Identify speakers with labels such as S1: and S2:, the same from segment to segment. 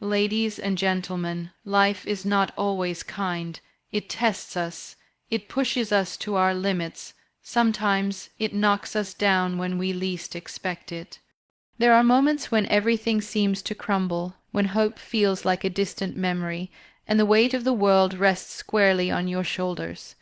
S1: Ladies and gentlemen, life is not always kind. It tests us. It pushes us to our limits. Sometimes it knocks us down when we least expect it. There are moments when everything seems to crumble, when hope feels like a distant memory, and the weight of the world rests squarely on your shoulders.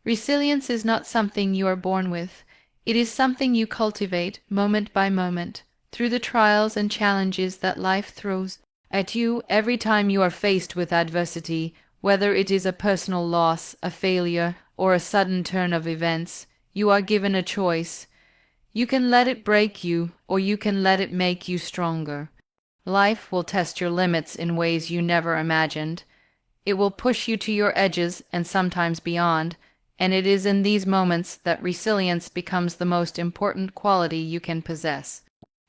S1: Resilience is not something you are born with. It is something you cultivate moment by moment, through the trials and challenges that life throws at you every time you are faced with adversity, whether it is a personal loss, a failure, or a sudden turn of events. You are given a choice. You can let it break you, or you can let it make you stronger. Life will test your limits in ways you never imagined. It will push you to your edges and sometimes beyond, and it is in these moments that resilience becomes the most important quality you can possess.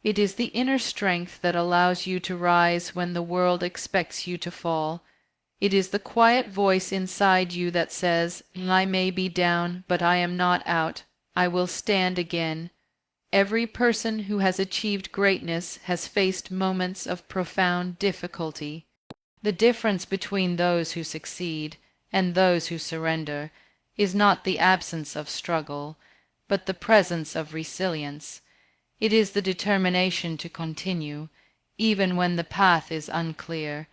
S1: It is the inner strength that allows you to rise when the world expects you to fall. It is the quiet voice inside you that says, "I may be down, but I am not out. I will stand again." Every person who has achieved greatness has faced moments of profound difficulty. The difference between those who succeed and those who surrender is not the absence of struggle, but the presence of resilience. It is the determination to continue, even when the path is unclear,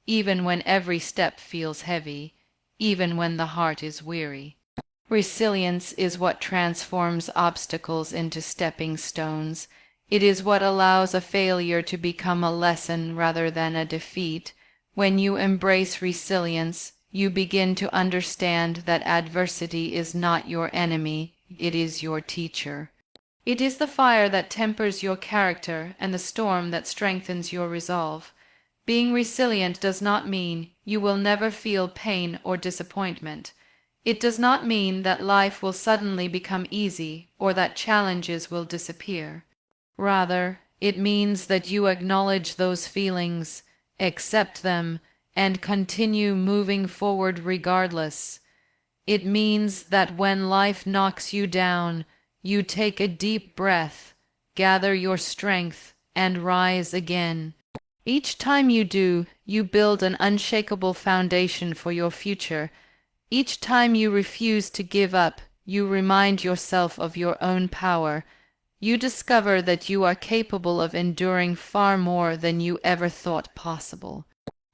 S1: even when every step feels heavy, even when the heart is weary. Resilience is what transforms obstacles into stepping stones. It is what allows a failure to become a lesson rather than a defeat. When you embrace resilience, you begin to understand that adversity is not your enemy, it is your teacher. It is the fire that tempers your character and the storm that strengthens your resolve. Being resilient does not mean you will never feel pain or disappointment. It does not mean that life will suddenly become easy or that challenges will disappear. Rather, it means that you acknowledge those feelings, accept them, and continue moving forward regardless. It means that when life knocks you down, you take a deep breath, gather your strength, and rise again. Each time you do, you build an unshakable foundation for your future. Each time you refuse to give up, you remind yourself of your own power. You discover that you are capable of enduring far more than you ever thought possible.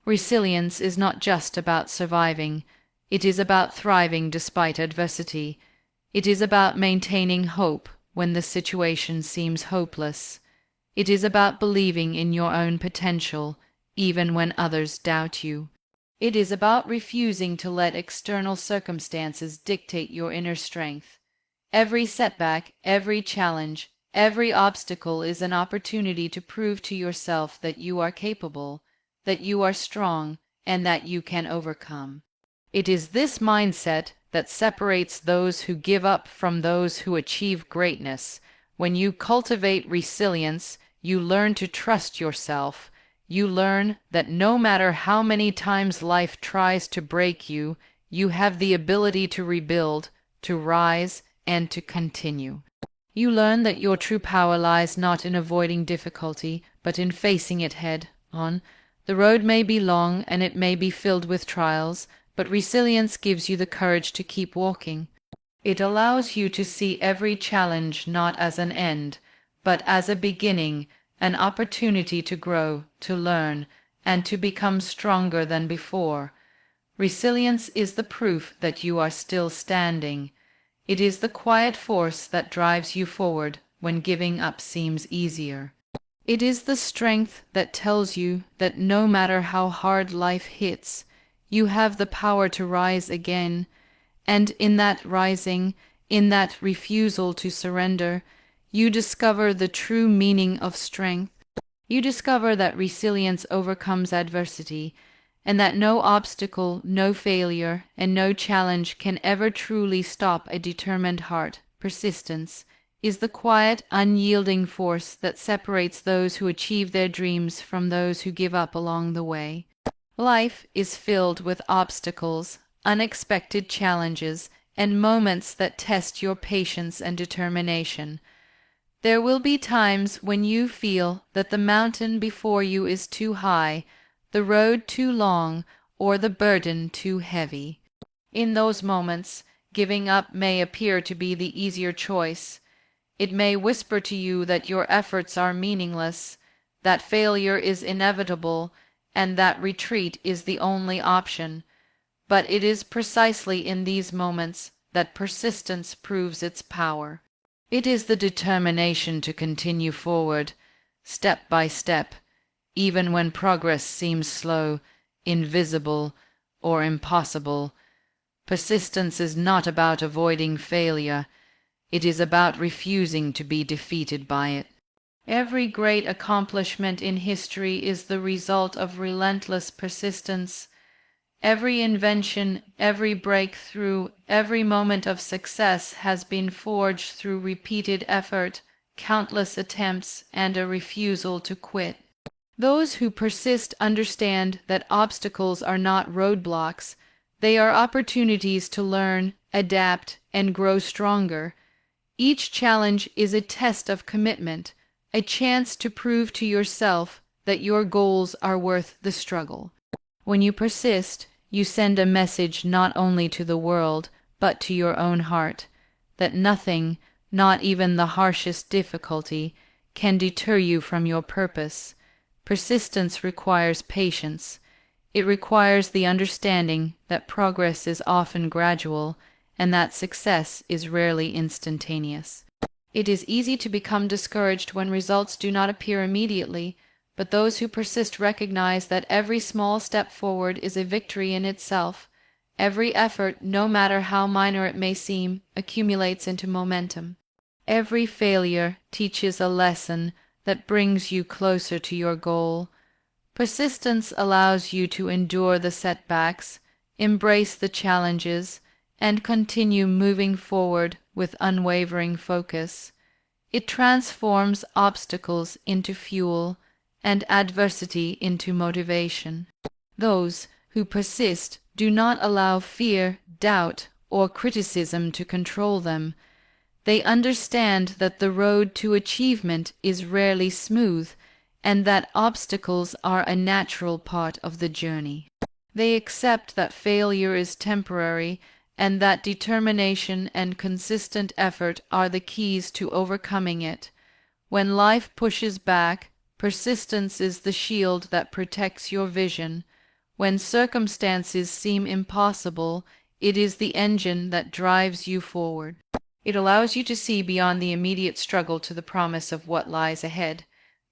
S1: Resilience is not just about surviving. It is about thriving despite adversity. It is about maintaining hope when the situation seems hopeless. It is about believing in your own potential, even when others doubt you. It is about refusing to let external circumstances dictate your inner strength. Every setback, every challenge, every obstacle is an opportunity to prove to yourself that you are capable, that you are strong, and that you can overcome. It is this mindset that separates those who give up from those who achieve greatness. When you cultivate resilience, you learn to trust yourself. You learn that no matter how many times life tries to break you, you have the ability to rebuild, to rise, and to continue. You learn that your true power lies not in avoiding difficulty, but in facing it head on. The road may be long and it may be filled with trials, but resilience gives you the courage to keep walking. It allows you to see every challenge not as an end, but as a beginning, an opportunity to grow, to learn, and to become stronger than before. Resilience is the proof that you are still standing. It is the quiet force that drives you forward when giving up seems easier. It is the strength that tells you that no matter how hard life hits, you have the power to rise again, and in that rising, in that refusal to surrender, you discover the true meaning of strength. You discover that resilience overcomes adversity, and that no obstacle, no failure, and no challenge can ever truly stop a determined heart. Persistence is the quiet, unyielding force that separates those who achieve their dreams from those who give up along the way. Life is filled with obstacles, unexpected challenges, and moments that test your patience and determination. There will be times when you feel that the mountain before you is too high, the road too long, or the burden too heavy. In those moments, giving up may appear to be the easier choice. It may whisper to you that your efforts are meaningless, that failure is inevitable, and that retreat is the only option. But it is precisely in these moments that persistence proves its power. It is the determination to continue forward, step by step, even when progress seems slow, invisible, or impossible. Persistence is not about avoiding failure. It is about refusing to be defeated by it. Every great accomplishment in history is the result of relentless persistence. Every invention, every breakthrough, every moment of success has been forged through repeated effort, countless attempts, and a refusal to quit. Those who persist understand that obstacles are not roadblocks. They are opportunities to learn, adapt, and grow stronger. Each challenge is a test of commitment, a chance to prove to yourself that your goals are worth the struggle. When you persist, you send a message not only to the world, but to your own heart, that nothing, not even the harshest difficulty, can deter you from your purpose. Persistence requires patience. It requires the understanding that progress is often gradual, and that success is rarely instantaneous. It is easy to become discouraged when results do not appear immediately, but those who persist recognize that every small step forward is a victory in itself. Every effort, no matter how minor it may seem, accumulates into momentum. Every failure teaches a lesson that brings you closer to your goal. Persistence allows you to endure the setbacks, embrace the challenges, and continue moving forward with unwavering focus. It transforms obstacles into fuel and adversity into motivation. Those who persist do not allow fear, doubt, or criticism to control them. They understand that the road to achievement is rarely smooth, and that obstacles are a natural part of the journey. They accept that failure is temporary, and that determination and consistent effort are the keys to overcoming it. When life pushes back, persistence is the shield that protects your vision. When circumstances seem impossible, it is the engine that drives you forward. It allows you to see beyond the immediate struggle to the promise of what lies ahead.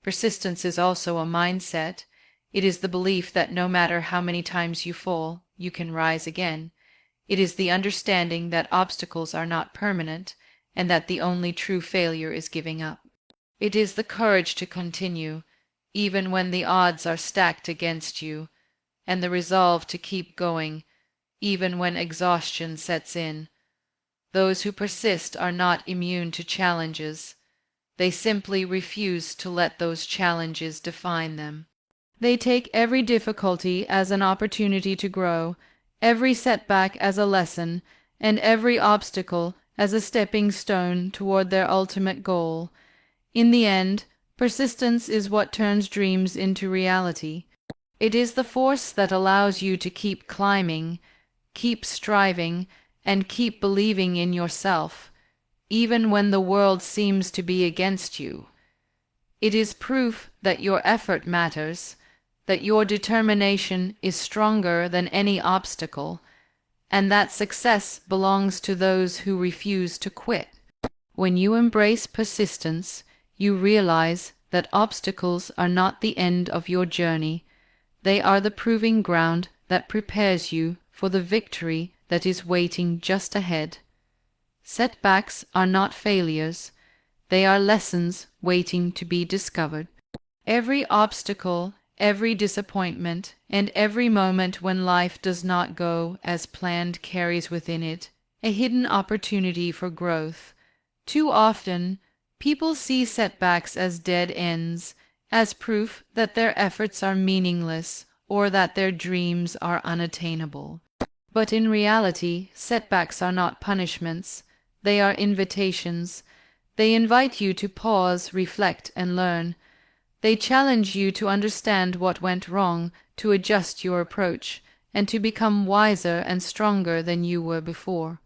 S1: Persistence is also a mindset. It is the belief that no matter how many times you fall, you can rise again. It is the understanding that obstacles are not permanent, and that the only true failure is giving up. It is the courage to continue, even when the odds are stacked against you, and the resolve to keep going, even when exhaustion sets in. Those who persist are not immune to challenges. They simply refuse to let those challenges define them. They take every difficulty as an opportunity to grow, every setback as a lesson, and every obstacle as a stepping stone toward their ultimate goal. In the end, persistence is what turns dreams into reality. It is the force that allows you to keep climbing, keep striving, and keep believing in yourself, even when the world seems to be against you. It is proof that your effort matters, that your determination is stronger than any obstacle, and that success belongs to those who refuse to quit. When you embrace persistence, you realize that obstacles are not the end of your journey. They are the proving ground that prepares you for the victory that is waiting just ahead. Setbacks are not failures. They are lessons waiting to be discovered. Every obstacle, every disappointment, and every moment when life does not go as planned carries within it a hidden opportunity for growth. Too often, people see setbacks as dead ends, as proof that their efforts are meaningless or that their dreams are unattainable. But in reality, setbacks are not punishments. They are invitations. They invite you to pause, reflect, and learn. They challenge you to understand what went wrong, to adjust your approach, and to become wiser and stronger than you were before.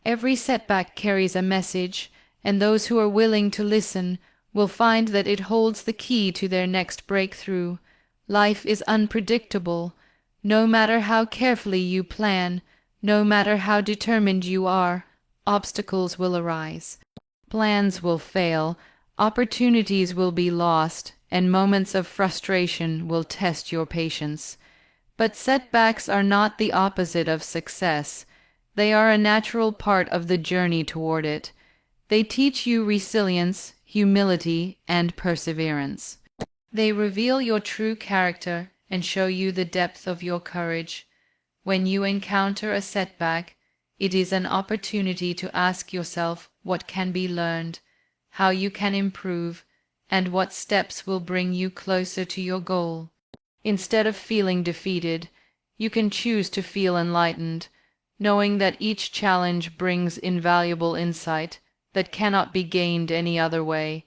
S1: Every setback carries a message, and those who are willing to listen will find that it holds the key to their next breakthrough. Life is unpredictable. No matter how carefully you plan, no matter how determined you are, obstacles will arise. Plans will fail, opportunities will be lost, and moments of frustration will test your patience. But setbacks are not the opposite of success. They are a natural part of the journey toward it. They teach you resilience, humility, and perseverance. They reveal your true character and show you the depth of your courage. When you encounter a setback, it is an opportunity to ask yourself what can be learned, how you can improve, and what steps will bring you closer to your goal. Instead of feeling defeated, you can choose to feel enlightened, knowing that each challenge brings invaluable insight that cannot be gained any other way.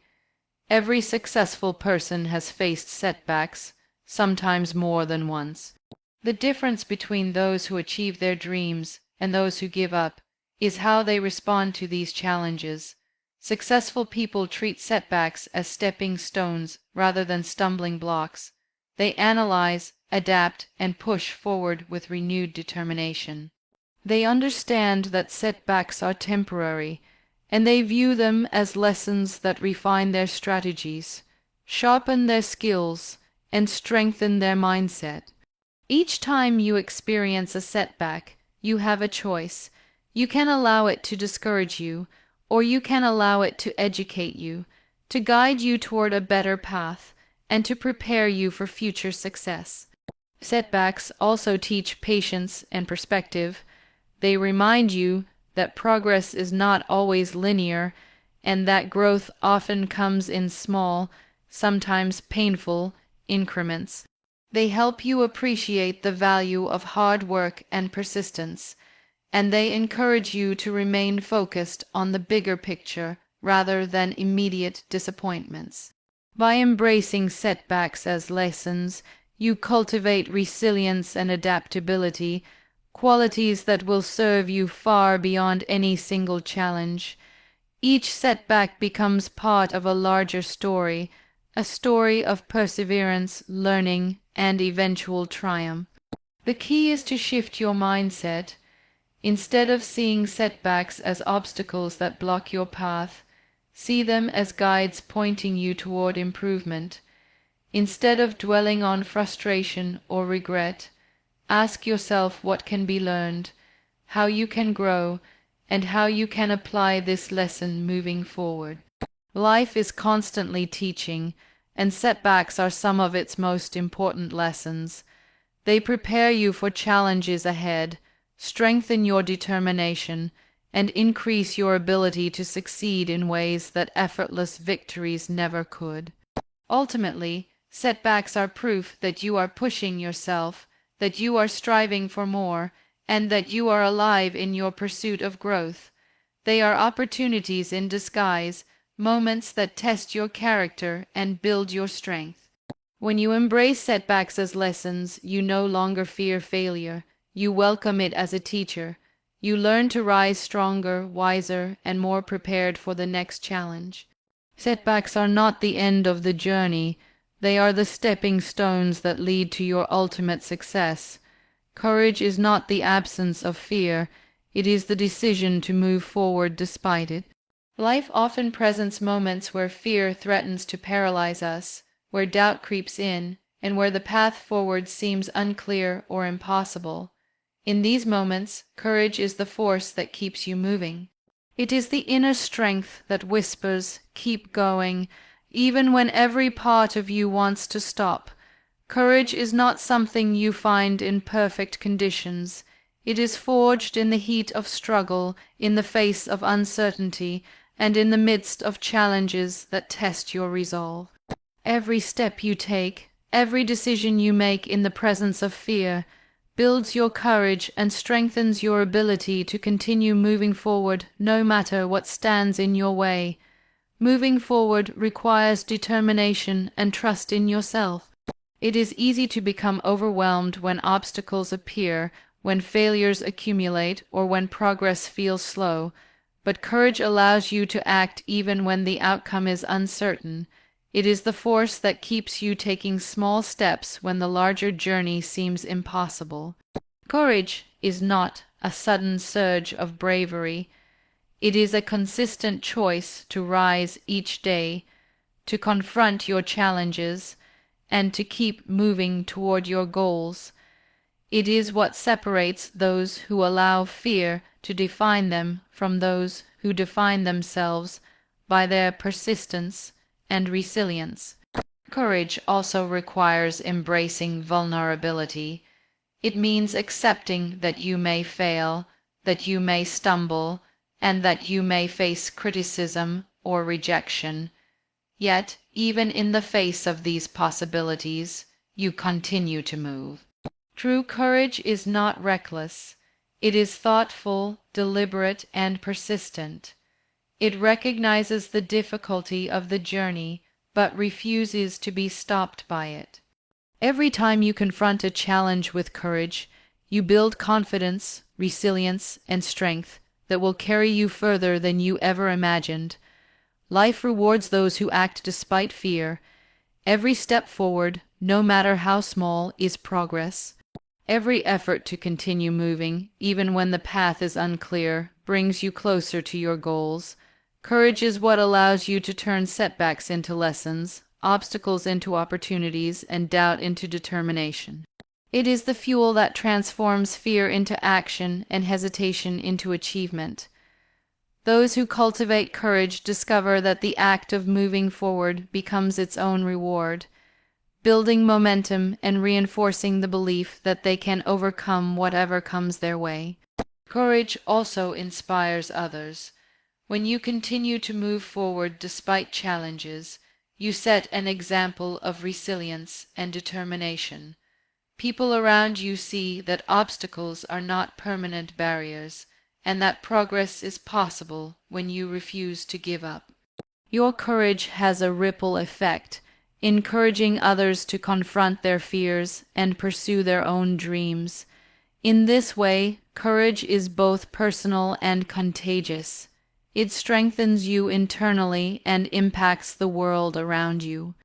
S1: Every successful person has faced setbacks, sometimes more than once. The difference between those who achieve their dreams and those who give up is how they respond to these challenges. Successful people treat setbacks as stepping stones rather than stumbling blocks. They analyze, adapt, and push forward with renewed determination. They understand that setbacks are temporary, and they view them as lessons that refine their strategies, sharpen their skills, and strengthen their mindset. Each time you experience a setback, you have a choice. You can allow it to discourage you, or you can allow it to educate you, to guide you toward a better path, and to prepare you for future success. Setbacks also teach patience and perspective. They remind you that progress is not always linear, and that growth often comes in small, sometimes painful, increments. They help you appreciate the value of hard work and persistence, and they encourage you to remain focused on the bigger picture rather than immediate disappointments. By embracing setbacks as lessons, you cultivate resilience and adaptability, qualities that will serve you far beyond any single challenge. Each setback becomes part of a larger story, a story of perseverance, learning, and eventual triumph. The key is to shift your mindset. Instead of seeing setbacks as obstacles that block your path, see them as guides pointing you toward improvement. Instead of dwelling on frustration or regret, ask yourself what can be learned, how you can grow, and how you can apply this lesson moving forward. Life is constantly teaching, and setbacks are some of its most important lessons. They prepare you for challenges ahead, strengthen your determination, and increase your ability to succeed in ways that effortless victories never could. Ultimately, setbacks are proof that you are pushing yourself, that you are striving for more, and that you are alive in your pursuit of growth. They are opportunities in disguise, moments that test your character and build your strength. When you embrace setbacks as lessons, you no longer fear failure. You welcome it as a teacher. You learn to rise stronger, wiser, and more prepared for the next challenge. Setbacks are not the end of the journey. They are the stepping stones that lead to your ultimate success. Courage is not the absence of fear. It is the decision to move forward despite it. Life often presents moments where fear threatens to paralyze us, where doubt creeps in, and where the path forward seems unclear or impossible. In these moments, courage is the force that keeps you moving. It is the inner strength that whispers, "Keep going," even when every part of you wants to stop. Courage is not something you find in perfect conditions. It is forged in the heat of struggle, in the face of uncertainty, and in the midst of challenges that test your resolve. Every step you take, every decision you make in the presence of fear, builds your courage and strengthens your ability to continue moving forward no matter what stands in your way. Moving forward requires determination and trust in yourself. It is easy to become overwhelmed when obstacles appear, when failures accumulate, or when progress feels slow, but courage allows you to act even when the outcome is uncertain. It is the force that keeps you taking small steps when the larger journey seems impossible. Courage is not a sudden surge of bravery. It is a consistent choice to rise each day, to confront your challenges, and to keep moving toward your goals. It is what separates those who allow fear to define them from those who define themselves by their persistence and resilience. Courage also requires embracing vulnerability. It means accepting that you may fail, that you may stumble, and that you may face criticism or rejection. Yet, even in the face of these possibilities, you continue to move. True courage is not reckless. It is thoughtful, deliberate, and persistent. It recognizes the difficulty of the journey, but refuses to be stopped by it. Every time you confront a challenge with courage, you build confidence, resilience, and strength that will carry you further than you ever imagined. Life rewards those who act despite fear. Every step forward, no matter how small, is progress. Every effort to continue moving, even when the path is unclear, brings you closer to your goals. Courage is what allows you to turn setbacks into lessons, obstacles into opportunities, and doubt into determination. It is the fuel that transforms fear into action and hesitation into achievement. Those who cultivate courage discover that the act of moving forward becomes its own reward, building momentum and reinforcing the belief that they can overcome whatever comes their way. Courage also inspires others. When you continue to move forward despite challenges, you set an example of resilience and determination. People around you see that obstacles are not permanent barriers, and that progress is possible when you refuse to give up. Your courage has a ripple effect, encouraging others to confront their fears and pursue their own dreams. In this way, courage is both personal and contagious. It strengthens you internally and impacts the world around you.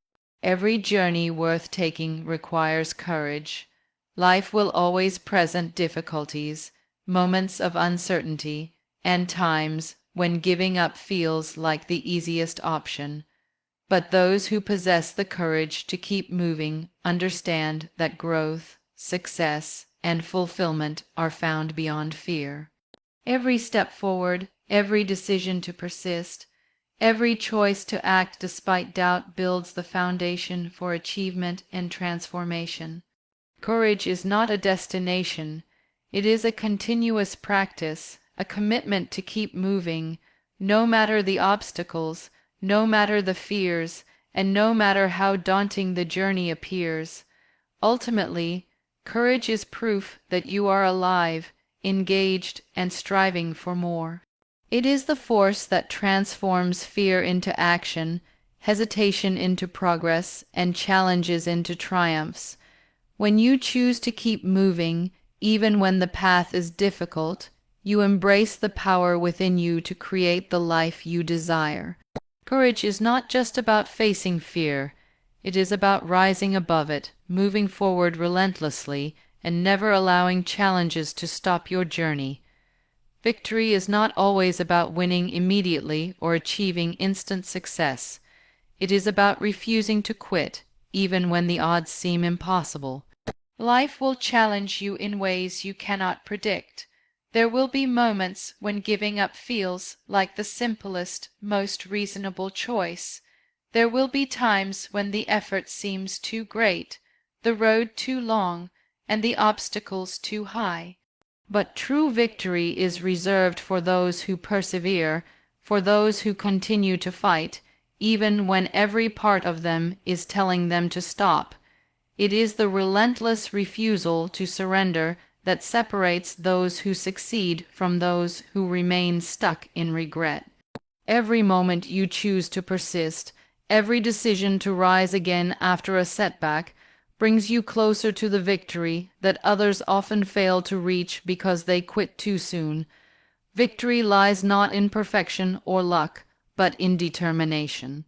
S1: Every journey worth taking requires courage. Life will always present difficulties, moments of uncertainty, and times when giving up feels like the easiest option. But those who possess the courage to keep moving understand that growth, success, and fulfillment are found beyond fear. Every step forward, every decision to persist, every choice to act despite doubt builds the foundation for achievement and transformation. Courage is not a destination. It is a continuous practice, a commitment to keep moving, no matter the obstacles, no matter the fears, and no matter how daunting the journey appears. Ultimately, courage is proof that you are alive, engaged, and striving for more. It is the force that transforms fear into action, hesitation into progress, and challenges into triumphs. When you choose to keep moving, even when the path is difficult, you embrace the power within you to create the life you desire. Courage is not just about facing fear. It is about rising above it, moving forward relentlessly, and never allowing challenges to stop your journey. Victory is not always about winning immediately or achieving instant success. It is about refusing to quit, even when the odds seem impossible. Life will challenge you in ways you cannot predict. There will be moments when giving up feels like the simplest, most reasonable choice. There will be times when the effort seems too great, the road too long, and the obstacles too high. But true victory is reserved for those who persevere, for those who continue to fight, even when every part of them is telling them to stop. It is the relentless refusal to surrender that separates those who succeed from those who remain stuck in regret. Every moment you choose to persist, every decision to rise again after a setback, brings you closer to the victory that others often fail to reach because they quit too soon. Victory lies not in perfection or luck, but in determination.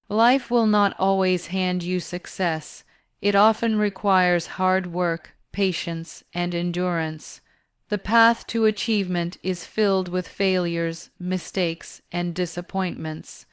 S1: Life will not always hand you success. It often requires hard work, patience, and endurance. The path to achievement is filled with failures, mistakes, and disappointments.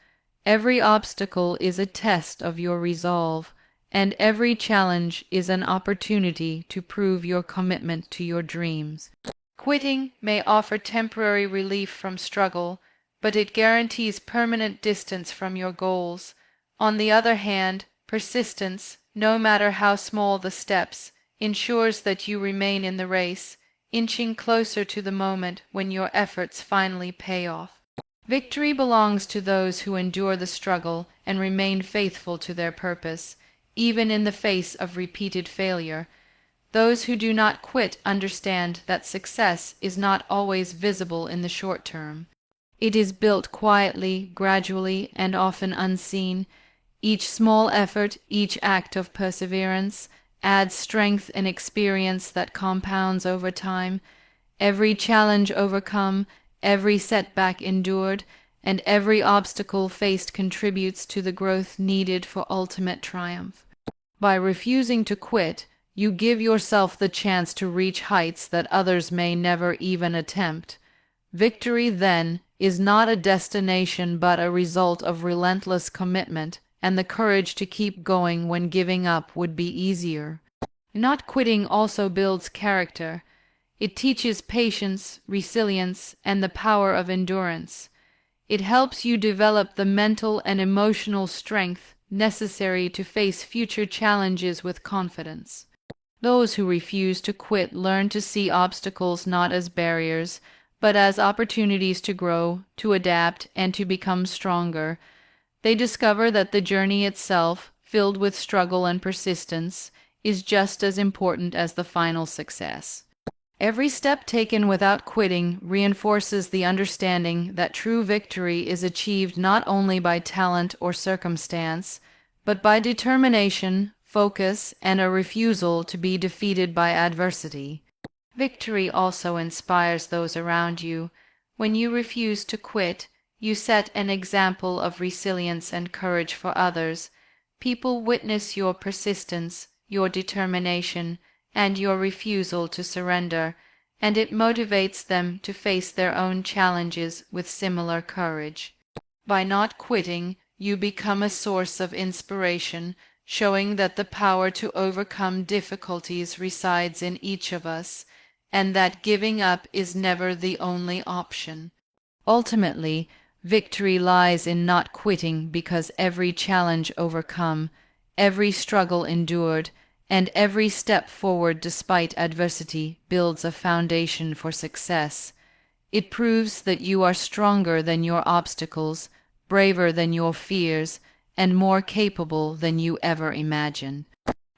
S1: Every obstacle is a test of your resolve, and every challenge is an opportunity to prove your commitment to your dreams. Quitting may offer temporary relief from struggle, but it guarantees permanent distance from your goals. On the other hand, persistence, no matter how small the steps, ensures that you remain in the race, inching closer to the moment when your efforts finally pay off. Victory belongs to those who endure the struggle and remain faithful to their purpose, even in the face of repeated failure. Those who do not quit understand that success is not always visible in the short term. It is built quietly, gradually, and often unseen. Each small effort, each act of perseverance, adds strength and experience that compounds over time. Every challenge overcome, every setback endured, and every obstacle faced contributes to the growth needed for ultimate triumph. By refusing to quit, you give yourself the chance to reach heights that others may never even attempt. Victory, then, is not a destination but a result of relentless commitment and the courage to keep going when giving up would be easier. Not quitting also builds character. It teaches patience, resilience, and the power of endurance. It helps you develop the mental and emotional strength necessary to face future challenges with confidence. Those who refuse to quit learn to see obstacles not as barriers, but as opportunities to grow, to adapt, and to become stronger. They discover that the journey itself, filled with struggle and persistence, is just as important as the final success. Every step taken without quitting reinforces the understanding that true victory is achieved not only by talent or circumstance, but by determination, focus, and a refusal to be defeated by adversity. Victory also inspires those around you. When you refuse to quit, you set an example of resilience and courage for others. People witness your persistence, your determination, and your refusal to surrender, and it motivates them to face their own challenges with similar courage. By not quitting, you become a source of inspiration, showing that the power to overcome difficulties resides in each of us, and that giving up is never the only option. Ultimately, victory lies in not quitting because every challenge overcome, every struggle endured, and every step forward despite adversity builds a foundation for success. It proves that you are stronger than your obstacles, braver than your fears, and more capable than you ever imagined.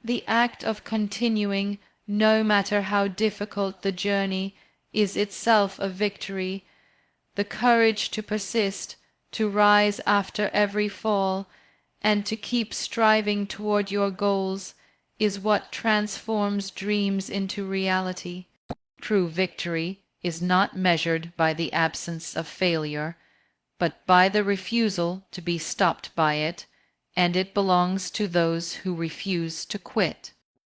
S1: The act of continuing, no matter how difficult the journey, is itself a victory. The courage to persist, to rise after every fall, and to keep striving toward your goals is what transforms dreams into reality. True victory is not measured by the absence of failure, but by the refusal to be stopped by it, and it belongs to those who refuse to quit.